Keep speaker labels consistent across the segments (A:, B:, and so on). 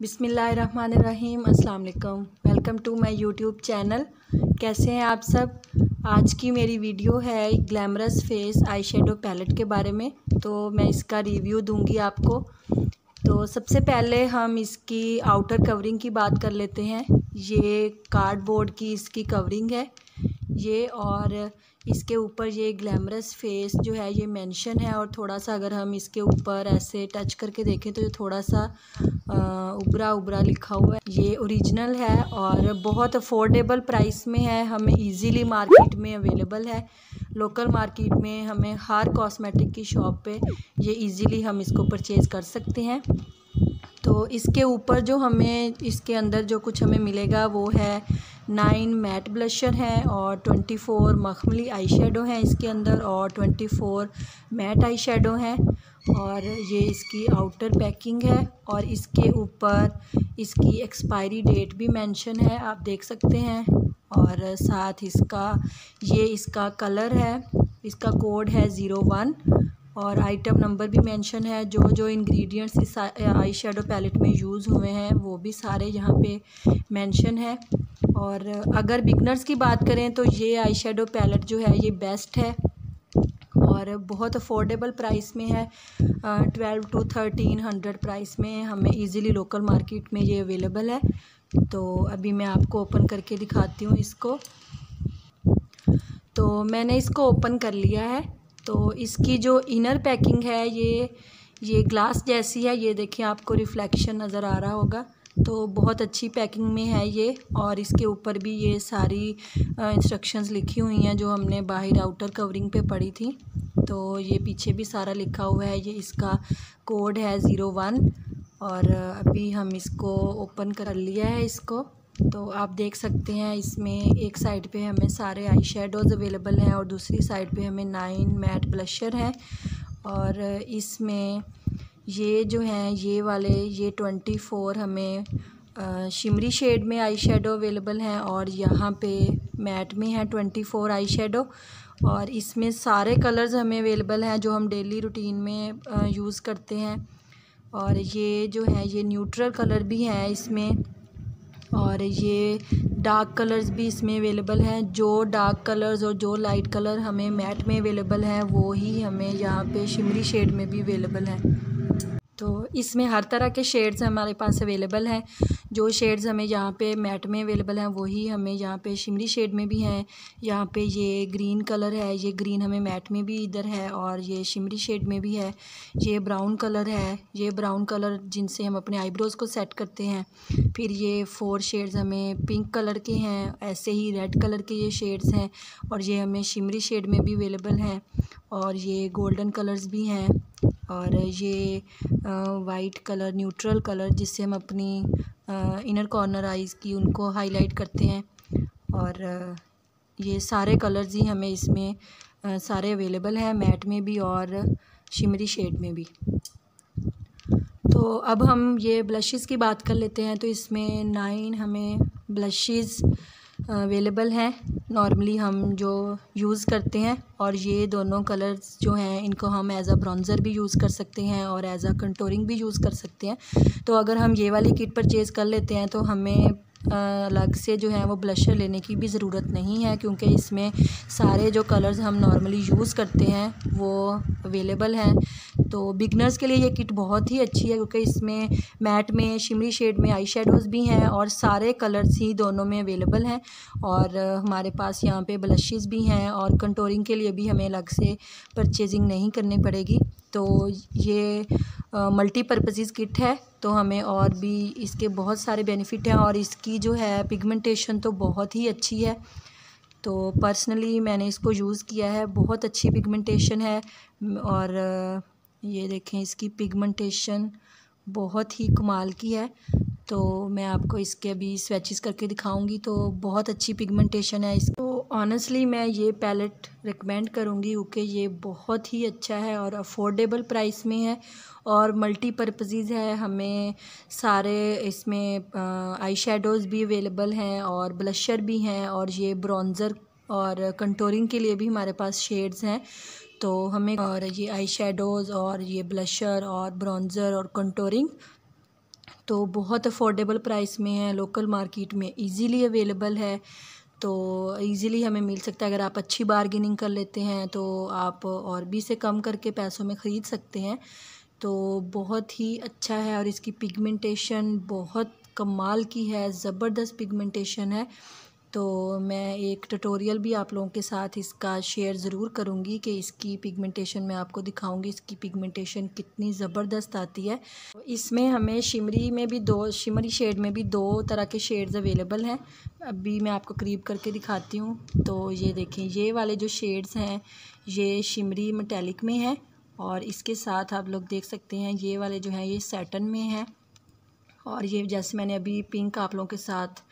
A: बिस्मिल्लाहिर्रहमानिर्रहीम अस्सलाम वालेकुम। Welcome to my YouTube channel. कैसे हैं आप सब। आज की मेरी वीडियो है glamorous face eye shadow palette के बारे में। तो मैं इसका रिव्यू दूंगी आपको। तो सबसे पहले हम इसकी आउटर कवरिंग की बात कर लेते हैं। ये कार्डबोर्ड की इसकी कवरिंग है ये, और इसके ऊपर ये ग्लैमरस फेस जो है ये मेंशन है। और थोड़ा सा अगर हम इसके ऊपर ऐसे टच करके देखें तो ये थोड़ा सा उबरा उबरा लिखा हुआ है। ये ओरिजिनल है और बहुत अफोर्डेबल प्राइस में है। हमें इजीली मार्केट में अवेलेबल है। लोकल मार्केट में हमें हर कॉस्मेटिक की शॉप पे ये इजीली हम इसको परचेज़ कर सकते हैं। तो इसके ऊपर जो हमें इसके अंदर जो कुछ हमें मिलेगा वो है 9 मैट ब्लशर हैं और 24 मखमली आई शेडो हैं इसके अंदर, और 24 मैट आई शेडो हैं। और ये इसकी आउटर पैकिंग है और इसके ऊपर इसकी एक्सपायरी डेट भी मेंशन है, आप देख सकते हैं। और साथ इसका कलर है, इसका कोड है 01 और आइटम नंबर भी मेंशन है। जो जो इंग्रेडिएंट्स इस आई शेडो पैलेट में यूज़ हुए हैं वो भी सारे यहाँ पे मेंशन है। और अगर बिगनर्स की बात करें तो ये आई शेडो पैलेट जो है ये बेस्ट है और बहुत अफोर्डेबल प्राइस में है। 12 to 1300 प्राइस में हमें इजीली लोकल मार्केट में ये अवेलेबल है। तो अभी मैं आपको ओपन करके दिखाती हूँ इसको। तो मैंने इसको ओपन कर लिया है। तो इसकी जो इनर पैकिंग है ये ग्लास जैसी है। ये देखिए, आपको रिफ्लेक्शन नज़र आ रहा होगा। तो बहुत अच्छी पैकिंग में है ये। और इसके ऊपर भी ये सारी इंस्ट्रक्शंस लिखी हुई हैं जो हमने बाहर आउटर कवरिंग पे पढ़ी थी। तो ये पीछे भी सारा लिखा हुआ है। ये इसका कोड है 01 और अभी हम इसको ओपन कर लिया है इसको। तो आप देख सकते हैं इसमें एक साइड पे हमें सारे आई शेडोज़ अवेलेबल हैं और दूसरी साइड पे हमें 9 मैट ब्लशर हैं। और इसमें ये जो हैं ये वाले ये 24 हमें शिमरी शेड में आई शेडो अवेलेबल हैं और यहाँ पे मैट में है 24 आई शेडो। और इसमें सारे कलर्स हमें अवेलेबल हैं जो हम डेली रूटीन में यूज़ करते हैं। और ये जो है ये न्यूट्रल कलर भी हैं इसमें, और ये डार्क कलर्स भी इसमें अवेलेबल हैं। जो डार्क कलर्स और जो लाइट कलर हमें मैट में अवेलेबल हैं वो ही हमें यहाँ पे शिमरी शेड में भी अवेलेबल हैं। तो इसमें हर तरह के शेड्स हमारे पास अवेलेबल हैं। जो शेड्स हमें यहाँ पे मैट में अवेलेबल हैं वही हमें यहाँ पे शिमरी शेड में भी हैं। यहाँ पे ये ग्रीन कलर है, ये ग्रीन हमें मैट में भी इधर है और ये शिमरी शेड में भी है। ये ब्राउन कलर है, ये ब्राउन कलर जिनसे हम अपने आईब्रोज़ को सेट करते हैं। फिर ये 4 शेड्स हमें पिंक कलर के हैं, ऐसे ही रेड कलर के ये शेड्स हैं और ये हमें शिमरी शेड में भी अवेलेबल हैं। और ये गोल्डन कलर्स भी हैं और ये वाइट कलर न्यूट्रल कलर जिससे हम अपनी इनर कॉर्नर आइज़ की उनको हाईलाइट करते हैं। और ये सारे कलर्स ही हमें इसमें सारे अवेलेबल हैं, मैट में भी और शिमरी शेड में भी। तो अब हम ये ब्लशेस की बात कर लेते हैं। तो इसमें 9 हमें ब्लशेस अवेलेबल हैं नॉर्मली हम जो यूज़ करते हैं। और ये दोनों कलर्स जो हैं इनको हम एज़ अ ब्रॉन्ज़र भी यूज़ कर सकते हैं और एज़ अ कंटूरिंग भी यूज़ कर सकते हैं। तो अगर हम ये वाली किट परचेज़ कर लेते हैं तो हमें अलग से जो है वो ब्लशर लेने की भी ज़रूरत नहीं है, क्योंकि इसमें सारे जो कलर्स हम नॉर्मली यूज़ करते हैं वो अवेलेबल हैं। तो बिगनर्स के लिए ये किट बहुत ही अच्छी है, क्योंकि इसमें मैट में शिमरी शेड में आई शेडोज़ भी हैं और सारे कलर्स ही दोनों में अवेलेबल हैं। और हमारे पास यहाँ पे ब्लशेस भी हैं और कंटूरिंग के लिए भी हमें अलग से परचेजिंग नहीं करनी पड़ेगी। तो ये मल्टीपर्पज़ किट है। तो हमें और भी इसके बहुत सारे बेनिफिट हैं और इसकी जो है पिगमेंटेशन तो बहुत ही अच्छी है। तो पर्सनली मैंने इसको यूज़ किया है, बहुत अच्छी पिगमेंटेशन है। और ये देखें इसकी पिगमेंटेशन बहुत ही कमाल की है। तो मैं आपको इसके अभी स्वैचेस करके दिखाऊंगी। तो बहुत अच्छी पिगमेंटेशन है इसको। ऑनेस्टली मैं ये पैलेट रिकमेंड करूँगी क्योंकि ये बहुत ही अच्छा है और अफोर्डेबल प्राइस में है और मल्टीपर्पज़ है। हमें सारे इसमें आई शेडोज़ भी अवेलेबल हैं और ब्लशर भी हैं और ये ब्रॉन्ज़र और कंटूरिंग के लिए भी हमारे पास शेड्स हैं। तो हमें और ये आई शेडोज़ और ये ब्लशर और ब्रॉन्ज़र और कंटूरिंग तो बहुत अफोर्डेबल प्राइस में है, लोकल मार्केट में इजीली अवेलेबल है, तो इजीली हमें मिल सकता है। अगर आप अच्छी बार्गेनिंग कर लेते हैं तो आप और भी से कम करके पैसों में ख़रीद सकते हैं। तो बहुत ही अच्छा है और इसकी पिगमेंटेशन बहुत कमाल की है, ज़बरदस्त पिगमेंटेशन है। तो मैं एक ट्यूटोरियल भी आप लोगों के साथ इसका शेयर ज़रूर करूँगी कि इसकी पिगमेंटेशन मैं आपको दिखाऊँगी इसकी पिगमेंटेशन कितनी ज़बरदस्त आती है। इसमें हमें शिमरी शेड में भी 2 तरह के शेड्स अवेलेबल हैं। अभी मैं आपको करीब करके दिखाती हूँ। तो ये देखें, ये वाले जो शेड्स हैं ये शिमरी मेटालिक में है और इसके साथ आप लोग देख सकते हैं ये वाले जो हैं ये सैटन में है। और ये जैसे मैंने अभी पिंक आप लोगों के साथ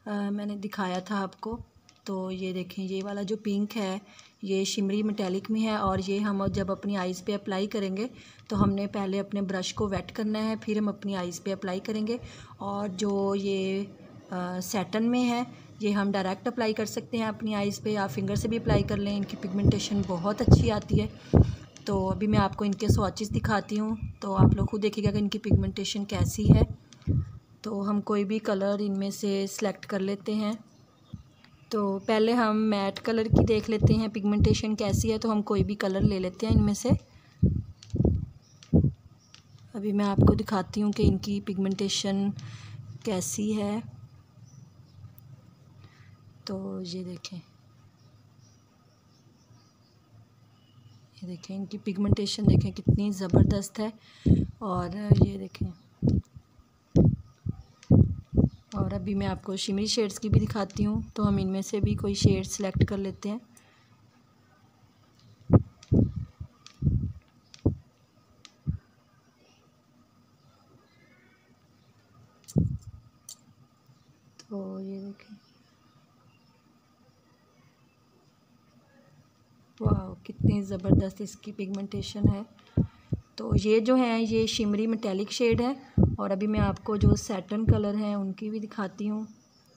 A: मैंने दिखाया था आपको, तो ये देखें ये वाला जो पिंक है ये शिमरी मेटालिक में है। और ये हम जब अपनी आइज़ पे अप्लाई करेंगे तो हमने पहले अपने ब्रश को वेट करना है, फिर हम अपनी आइज़ पे अप्लाई करेंगे। और जो ये सैटन में है ये हम डायरेक्ट अप्लाई कर सकते हैं अपनी आइज़ पे, या फिंगर से भी अप्लाई कर लें। इनकी पिगमेंटेशन बहुत अच्छी आती है। तो अभी मैं आपको इनके स्वॉचेस दिखाती हूँ, तो आप लोग खुद देखिएगा कि इनकी पिगमेंटेशन कैसी है। तो हम कोई भी कलर इनमें से सिलेक्ट कर लेते हैं। तो पहले हम मैट कलर की देख लेते हैं पिगमेंटेशन कैसी है। तो हम कोई भी कलर ले लेते हैं इनमें से। अभी मैं आपको दिखाती हूँ कि इनकी पिगमेंटेशन कैसी है। तो ये देखें इनकी पिगमेंटेशन देखें कितनी ज़बरदस्त है। और ये देखें, और अभी मैं आपको शिमरी शेड्स की भी दिखाती हूँ। तो हम इनमें से भी कोई शेड सेलेक्ट कर लेते हैं। तो ये देखें, वाह कितनी ज़बरदस्त इसकी पिगमेंटेशन है। तो ये जो है ये शिमरी मेटालिक शेड है। और अभी मैं आपको जो सैटन कलर हैं उनकी भी दिखाती हूँ।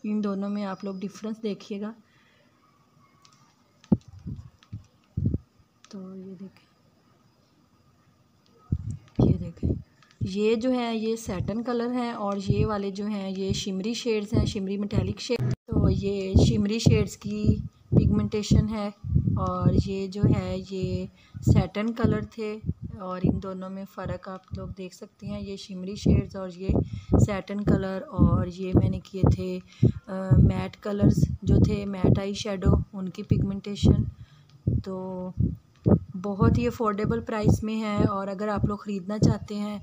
A: इन दोनों में आप लोग डिफरेंस देखिएगा। तो ये देखें ये जो है ये सैटन कलर हैं और ये वाले जो हैं ये शिमरी शेड्स हैं, शिमरी मेटालिक शेड। तो ये शिमरी शेड्स की पिगमेंटेशन है और ये जो है ये सैटन कलर थे। और इन दोनों में फ़र्क आप लोग देख सकते हैं, ये शिमरी शेड्स और ये सैटन कलर। और ये मैंने किए थे मैट कलर्स जो थे मैट आई शेडो, उनकी पिगमेंटेशन। तो बहुत ही अफोर्डेबल प्राइस में है। और अगर आप लोग ख़रीदना चाहते हैं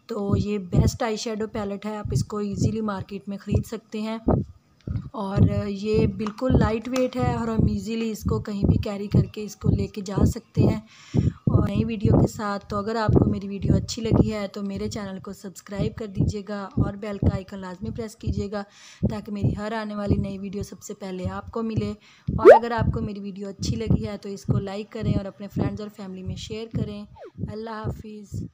A: तो ये बेस्ट आई शेडो पैलेट है, आप इसको इजीली मार्केट में ख़रीद सकते हैं। और ये बिल्कुल लाइट वेट है और हम इजीली इसको कहीं भी कैरी करके इसको लेके जा सकते हैं। और नई वीडियो के साथ, तो अगर आपको मेरी वीडियो अच्छी लगी है तो मेरे चैनल को सब्सक्राइब कर दीजिएगा और बेल का आइकन लाजमी प्रेस कीजिएगा ताकि मेरी हर आने वाली नई वीडियो सबसे पहले आपको मिले। और अगर आपको मेरी वीडियो अच्छी लगी है तो इसको लाइक करें और अपने फ्रेंड्स और फैमिली में शेयर करें। अल्लाह हाफिज़।